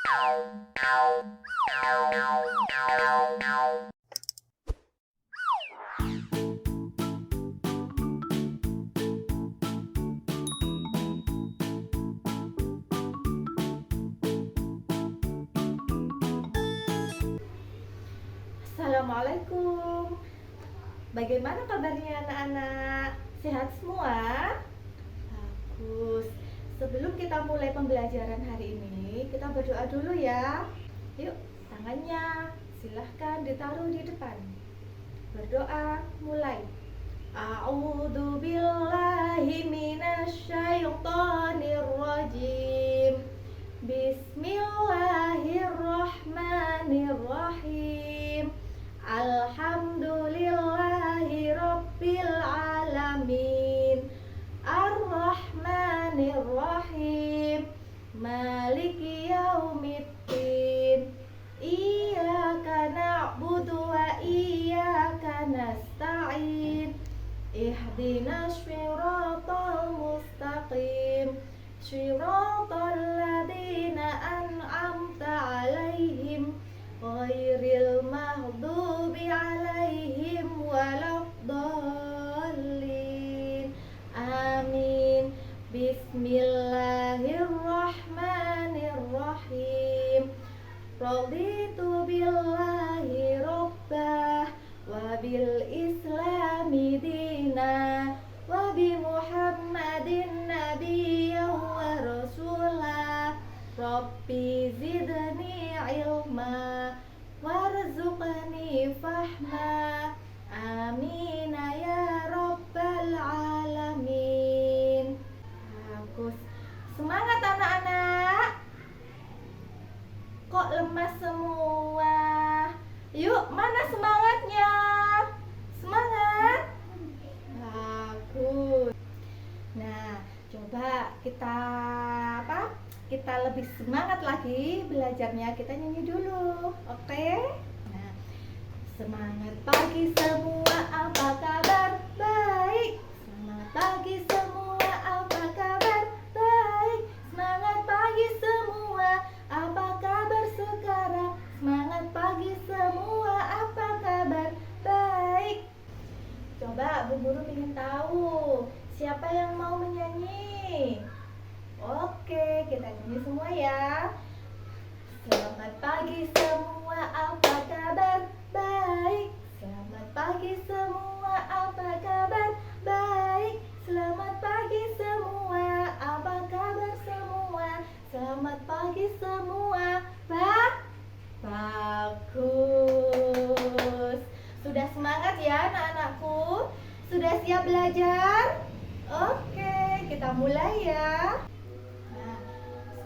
Assalamualaikum. Bagaimana kabarnya anak-anak? Sehat semua? Bagus. Sebelum kita mulai pembelajaran hari ini, kita berdoa dulu ya. Yuk, tangannya silahkan ditaruh di depan. Berdoa, mulai. A'udzu billahi minasyaitonir rajim. Bismillahirrahmanirrahim. Alhamdulillahi rabbil alamin. Ar-Rahmanir-Rahim. Maliki yaumiddin. Iyyaka na'budu wa iyyaka nasta'in. Ihdinas shiratal mustaqim. Shiratal ladzina an'amta 'alaihim ghairil maghdubi 'alaihim waladdallin. Amin. Bismillahirrahmanirrahim. Raditu billahi rabbah wa bil islami dina wa bi Muhammadin nabiyyan wa rasulah. Rabbi zidni ilma warzuqni fahma. Amin ya rabbal alamin. Bagus. Semangat anak-anak. Kok lemas semua? Yuk, mana semangatnya? Semangat. Bagus. Nah, coba kita lebih semangat lagi belajarnya. Kita nyanyi dulu, oke? Nah, semangat pagi semua, apa kabar? Baik. Semangat pagi semua, apa kabar? Baik. Semangat pagi semua, apa kabar sekarang? Semangat pagi semua, apa kabar? Baik. Coba Bu Guru ingin tahu siapa yang mau menyanyi. Oke, kita nyanyi semua ya. Selamat pagi semua, apa kabar? Baik. Selamat pagi semua, apa kabar? Baik. Selamat pagi semua, apa kabar semua? Selamat pagi semua. Bagus. Sudah semangat ya anak-anakku? Sudah siap belajar? Oke, kita mulai ya. Nah,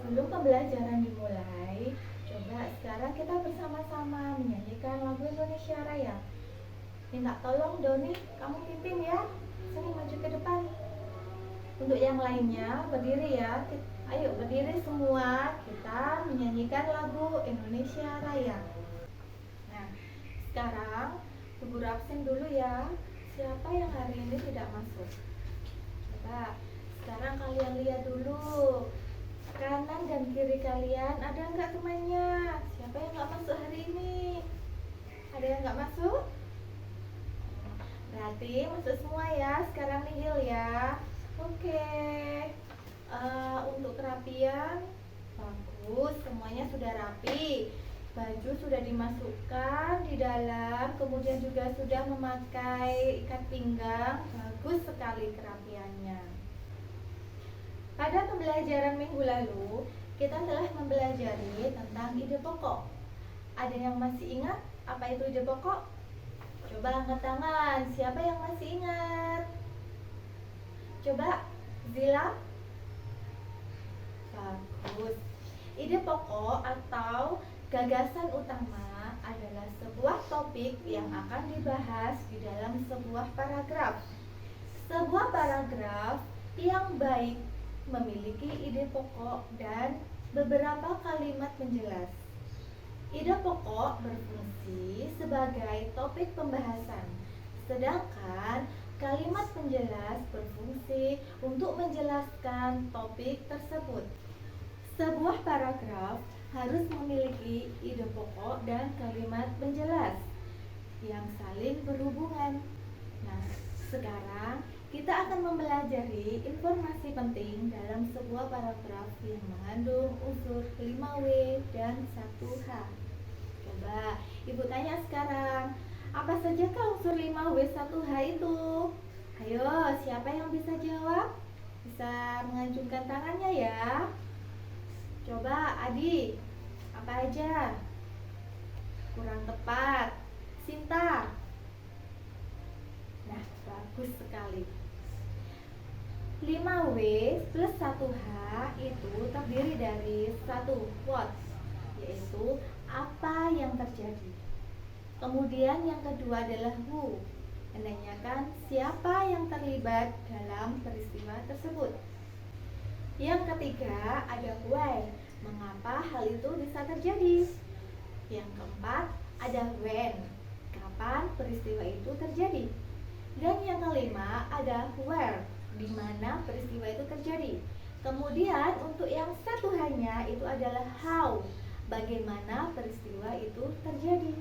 sebelum pembelajaran dimulai, coba sekarang kita bersama-sama menyanyikan lagu Indonesia Raya. Minta tolong Doni, kamu pimpin ya. Sini maju ke depan. Untuk yang lainnya berdiri ya. Ayo berdiri semua. Kita menyanyikan lagu Indonesia Raya. Nah, sekarang Bu Guru absen dulu ya. Siapa yang hari ini tidak masuk? Coba sekarang kalian lihat dulu kanan dan kiri kalian, ada nggak temannya? Siapa yang nggak masuk hari ini? Ada yang nggak masuk? Berarti masuk semua ya. Sekarang nihil ya. Oke. Untuk kerapian bagus, semuanya sudah rapi. Baju sudah dimasukkan di dalam, kemudian juga sudah memakai ikat pinggang. Bagus sekali kerapiannya. Pada pembelajaran minggu lalu, kita telah mempelajari tentang ide pokok. Ada yang masih ingat apa itu ide pokok? Coba angkat tangan, siapa yang masih ingat? Coba, Zila. Bagus. Ide pokok atau gagasan utama adalah sebuah topik yang akan dibahas di dalam sebuah paragraf. Sebuah paragraf yang baik memiliki ide pokok dan beberapa kalimat penjelas. Ide pokok berfungsi sebagai topik pembahasan, sedangkan kalimat penjelas berfungsi untuk menjelaskan topik tersebut. Sebuah paragraf harus memiliki ide pokok dan kalimat penjelas yang saling berhubungan. Nah, sekarang kita akan mempelajari informasi penting dalam sebuah paragraf yang mengandung unsur 5W dan 1H. Coba Ibu tanya sekarang, apa sajakah unsur 5W 1H itu? Ayo, siapa yang bisa jawab? Bisa mengajukan tangannya ya. Coba Adi, apa aja? Kurang tepat. Sinta. Nah, bagus sekali. 5W plus 1H itu terdiri dari 1 what, yaitu apa yang terjadi. Kemudian yang kedua adalah who, menanyakan siapa yang terlibat dalam peristiwa tersebut. Yang ketiga ada why, mengapa hal itu bisa terjadi. Yang keempat ada when, kapan peristiwa itu terjadi. Dan yang kelima ada where, di mana peristiwa itu terjadi. Kemudian untuk yang satu hanya itu adalah how, bagaimana peristiwa itu terjadi.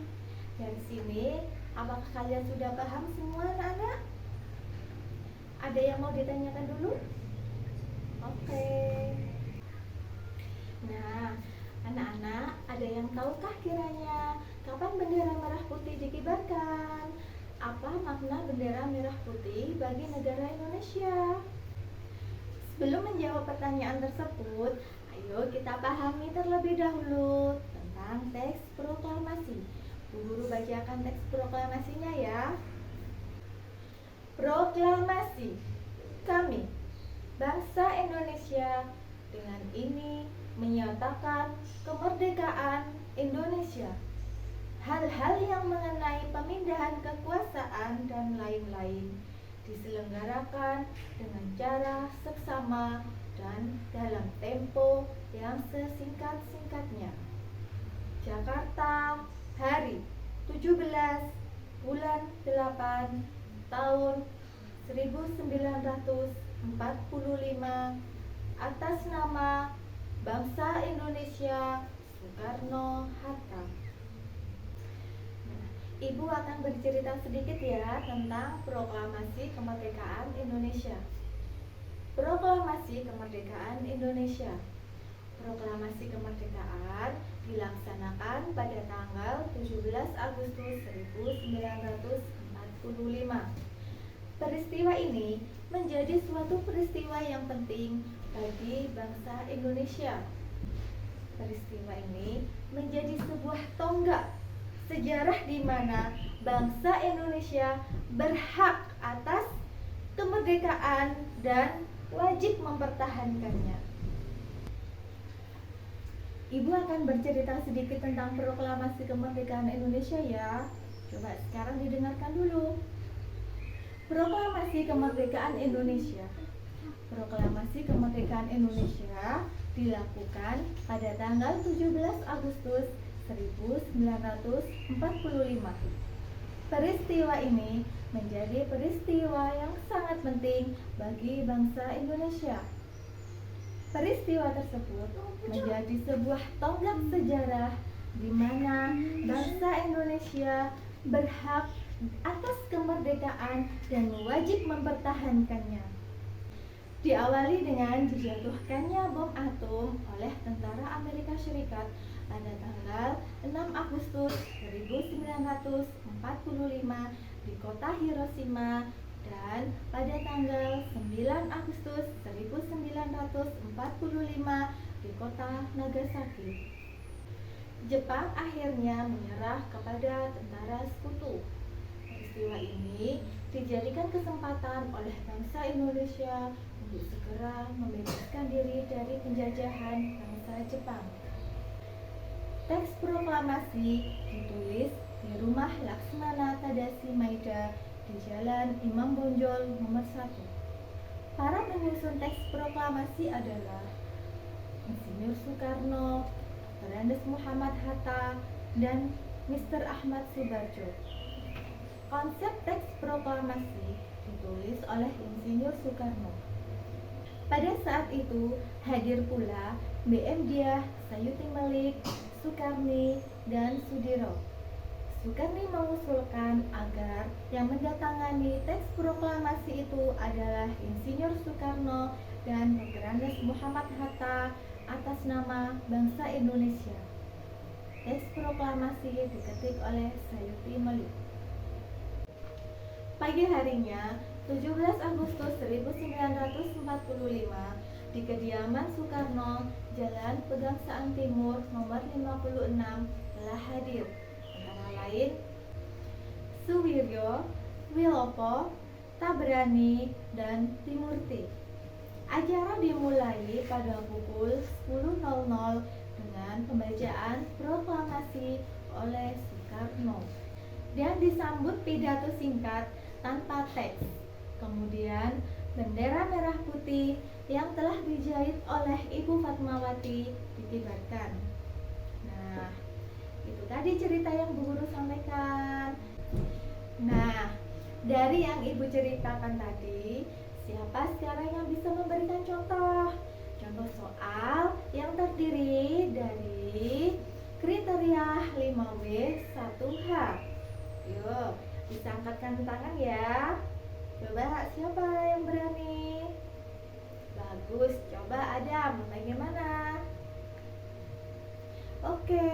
Dari sini, apakah kalian sudah paham semua anak-anak? Ada yang mau ditanyakan dulu? Oke. Nah, anak-anak, ada yang tahukah kiranya kapan bendera merah putih dikibarkan? Apa makna bendera merah putih bagi negara Indonesia? Sebelum menjawab pertanyaan tersebut, ayo kita pahami terlebih dahulu tentang teks proklamasi. Bu Guru bacakan teks proklamasinya ya. Proklamasi. Kami, bangsa Indonesia, dengan ini menyatakan kemerdekaan Indonesia. Hal-hal yang mengenai pemindahan kekuasaan dan lain-lain diselenggarakan dengan cara seksama dan dalam tempo yang sesingkat-singkatnya. Jakarta, hari 17 bulan 8 tahun 1945 atas nama bangsa Indonesia Soekarno-Hatta. Ibu akan bercerita sedikit ya tentang proklamasi kemerdekaan Indonesia. Proklamasi kemerdekaan Indonesia. Proklamasi kemerdekaan dilaksanakan pada tanggal 17 Agustus 1945. Peristiwa ini menjadi suatu peristiwa yang penting bagi bangsa Indonesia. Peristiwa ini menjadi sebuah tonggak sejarah di mana bangsa Indonesia berhak atas kemerdekaan dan wajib mempertahankannya. Ibu akan bercerita sedikit tentang proklamasi kemerdekaan Indonesia ya. Coba sekarang didengarkan dulu. Proklamasi kemerdekaan Indonesia. Proklamasi kemerdekaan Indonesia dilakukan pada tanggal 17 Agustus 1945. Peristiwa ini menjadi peristiwa yang sangat penting bagi bangsa Indonesia. Peristiwa tersebut menjadi sebuah tonggak sejarah di mana bangsa Indonesia berhak atas kemerdekaan dan wajib mempertahankannya. Diawali dengan dijatuhkannya bom atom oleh tentara Amerika Serikat pada tanggal 6 Agustus 1945 di kota Hiroshima dan pada tanggal 9 Agustus 1945 di kota Nagasaki. Jepang akhirnya menyerah kepada tentara sekutu. Peristiwa ini dijadikan kesempatan oleh bangsa Indonesia untuk segera membebaskan diri dari penjajahan bangsa Jepang. Teks proklamasi ditulis di rumah Laksmana Tadashi Maeda di Jalan Imam Bonjol nomor 1. Para penyusun teks proklamasi adalah Insinyur Soekarno, Dr. Andes Muhammad Hatta, dan Mr. Ahmad Subarjo. Konsep teks proklamasi ditulis oleh Insinyur Soekarno. Pada saat itu hadir pula BM Diah Sayuti Melik, Sukarni, dan Sudiro. Sukarni mengusulkan agar yang mendatangani teks proklamasi itu adalah Insinyur Soekarno dan Dr. Andes Muhammad Hatta atas nama bangsa Indonesia. Teks proklamasi diketik oleh Sayuti Melik. Pagi harinya, 17 Agustus 1945, di kediaman Soekarno, Jalan Pegangsaan Timur nomor 56 telah hadir antara lain Suwiryo, Wilopo, Tabrani, dan Timurti. Acara dimulai pada pukul 10.00 dengan pembacaan proklamasi oleh Soekarno dan disambut pidato singkat tanpa teks. Kemudian bendera merah putih yang telah dijahit oleh Ibu Fatmawati dikibarkan. Nah, itu tadi cerita yang Bu Guru sampaikan. Nah, dari yang Ibu ceritakan tadi, siapa sekarang yang bisa memberikan contoh? Contoh soal yang terdiri dari kriteria 5W 1H. Yuk, bisa angkatkan tangan ya. Coba siapa yang berani? Bagus, coba Adam, bagaimana? Oke.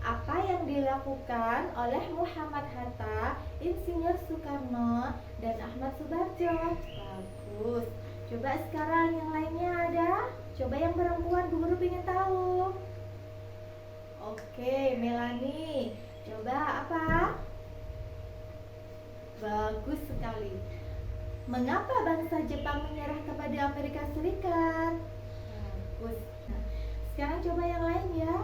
Apa yang dilakukan oleh Muhammad Hatta, Insinyur Soekarno, dan Ahmad Subarjo? Bagus. Coba sekarang yang lainnya ada? Coba yang perempuan, Bu Guru ingin tahu. Oke, Melani. Coba apa? Bagus sekali. Mengapa bangsa Jepang menyerah kepada Amerika Serikat? Bagus. Nah, sekarang coba yang lain ya.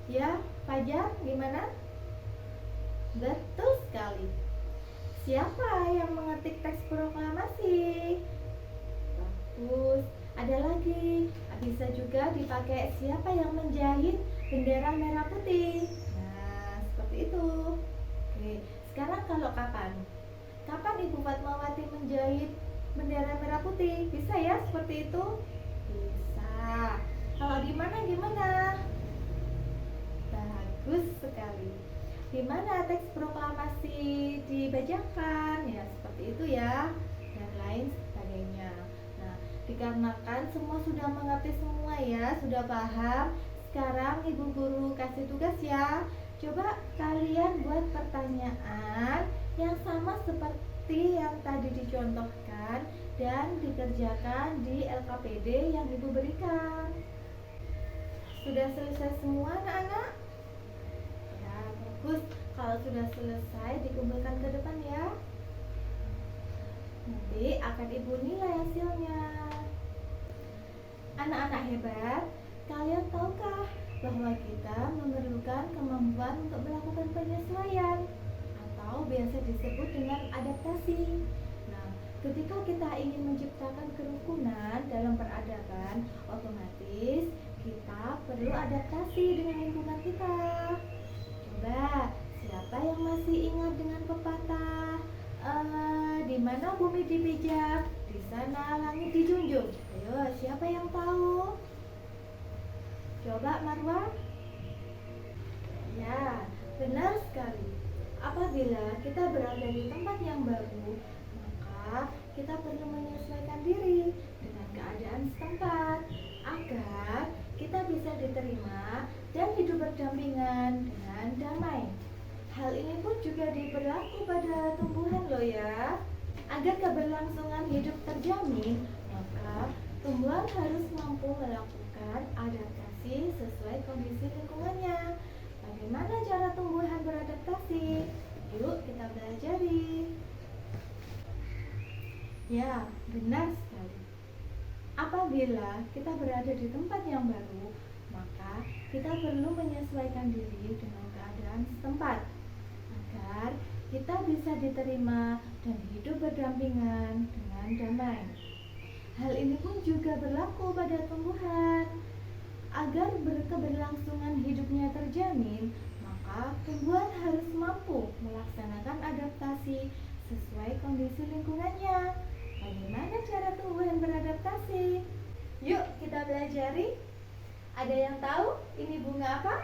Ya, Fajar, gimana? Betul sekali. Siapa yang mengetik teks proklamasi? Bagus. Ada lagi. Bisa juga dipakai siapa yang menjahit bendera merah putih. Nah, seperti itu. Oke. Sekarang kalau kapan? Kapan Ibu Fatmawati menjahit bendera merah putih? Bisa ya seperti itu? Bisa. Kalau di mana gimana? Bagus sekali. Di mana teks proklamasi dibacakan? Ya seperti itu ya. Dan lain sebagainya. Nah, dikarenakan semua sudah mengerti semua ya, sudah paham. Sekarang Ibu Guru kasih tugas ya. Coba kalian buat pertanyaan yang sama seperti yang tadi dicontohkan dan dikerjakan di LKPD yang Ibu berikan. Sudah selesai semua anak-anak? Ya, bagus. Kalau sudah selesai dikumpulkan ke depan ya. Nanti akan Ibu nilai hasilnya. Anak-anak hebat, kalian tahukah bahwa kita memerlukan kemampuan untuk melakukan penyesuaian atau biasa disebut dengan adaptasi. Nah, ketika kita ingin menciptakan kerukunan dalam peradaban, otomatis kita perlu adaptasi dengan lingkungan kita. Coba, siapa yang masih ingat dengan pepatah di mana bumi dipijak, di sana langit dijunjung? Ayo, siapa yang tahu? Coba Marwah. Ya, benar sekali. Apabila kita berada di tempat yang baru, maka kita perlu menyesuaikan diri dengan keadaan setempat agar kita bisa diterima dan hidup berdampingan dengan damai. Hal ini pun juga diberlaku pada tumbuhan loh ya. Agar keberlangsungan hidup terjamin, maka tumbuhan harus mampu melakukan adaptasi sesuai kondisi lingkungannya. Bagaimana cara tumbuhan beradaptasi? Yuk kita pelajari. Ya, benar sekali. Apabila kita berada di tempat yang baru, maka kita perlu menyesuaikan diri dengan keadaan setempat agar kita bisa diterima dan hidup berdampingan dengan damai. Hal ini pun juga berlaku pada tumbuhan. Agar keberlangsungan hidupnya terjamin, maka tumbuhan harus mampu melaksanakan adaptasi sesuai kondisi lingkungannya. Bagaimana cara tumbuhan beradaptasi? Yuk kita pelajari. Ada yang tahu ini bunga apa?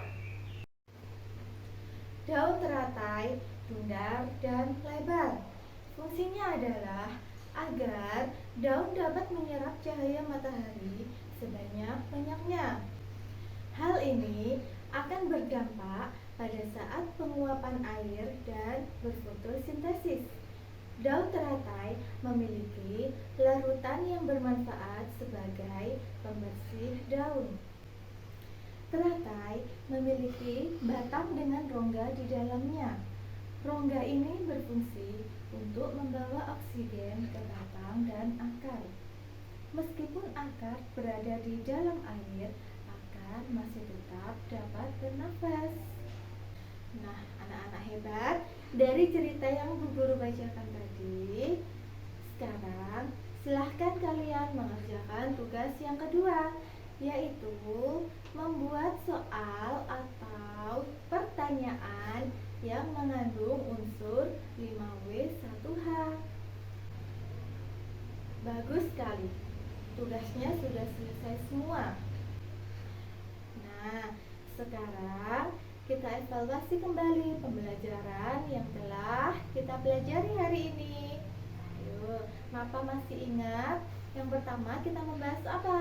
Daun teratai, bundar, dan lebar. Fungsinya adalah agar daun dapat menyerap cahaya matahari sebanyak-banyaknya. Hal ini akan berdampak pada saat penguapan air dan berfotosintesis. Daun teratai memiliki larutan yang bermanfaat sebagai pembersih daun. Teratai memiliki batang dengan rongga di dalamnya. Rongga ini berfungsi untuk membawa oksigen ke batang dan akar. Meskipun akar berada di dalam air, akar masih tetap dapat bernafas. Nah, anak-anak hebat, dari cerita yang Bu Guru bacakan tadi, sekarang silahkan kalian mengerjakan tugas yang kedua, yaitu membuat soal atau pertanyaan yang mengandung unsur 5W1H. Bagus sekali, tugasnya sudah selesai semua. Nah, sekarang kita evaluasi kembali pembelajaran yang telah kita pelajari hari ini. Ayo, Mapa masih ingat yang pertama kita membahas apa?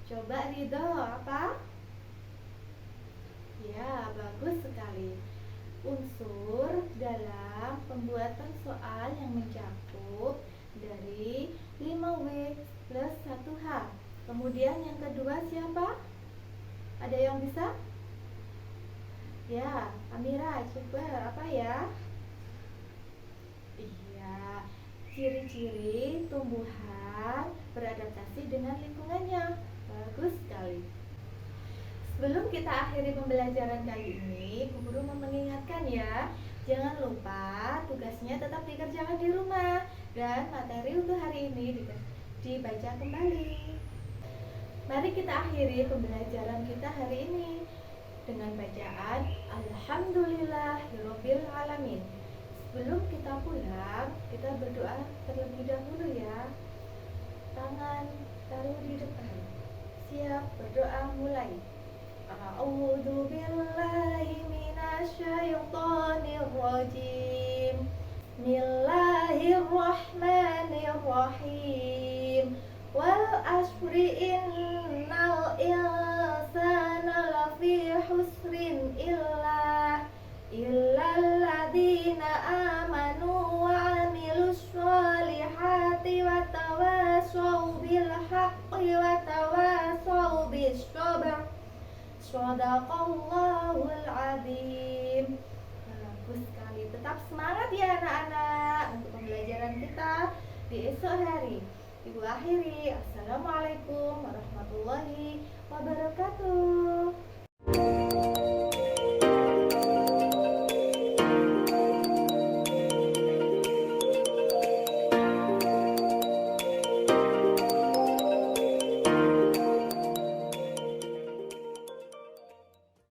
Coba Ridho, apa? Ya, bagus sekali. Unsur dalam pembuatan soal yang mencakup dari 5W plus 1H. Kemudian yang kedua siapa? Ada yang bisa? Ya, Amira, coba apa ya? Iya, ciri-ciri tumbuhan beradaptasi dengan lingkungannya. Bagus sekali. Sebelum kita akhiri pembelajaran kali ini, Bu Guru mau mengingatkan ya, jangan lupa tugasnya tetap dikerjakan di rumah dan materi untuk hari ini dibaca kembali. Mari kita akhiri pembelajaran kita hari ini dengan bacaan Alhamdulillahirabbil alamin. Sebelum kita pulang, kita berdoa terlebih dahulu ya. Tangan taruh di depan. Siap, berdoa mulai. A'udzu billahi minasyaitonir rajim. Bismillahirrahmanirrahim. Wal asri innal insana lafi husrin illalladzina amanu wa amilus solihati wa tawasaw bil haqqi wa tawasaw bis sabr. Shadaqallahul azim. Bagus sekali. Tetap semangat ya anak-anak untuk pembelajaran kita di esok hari. Ibu akhiri. Assalamualaikum warahmatullahi wabarakatuh.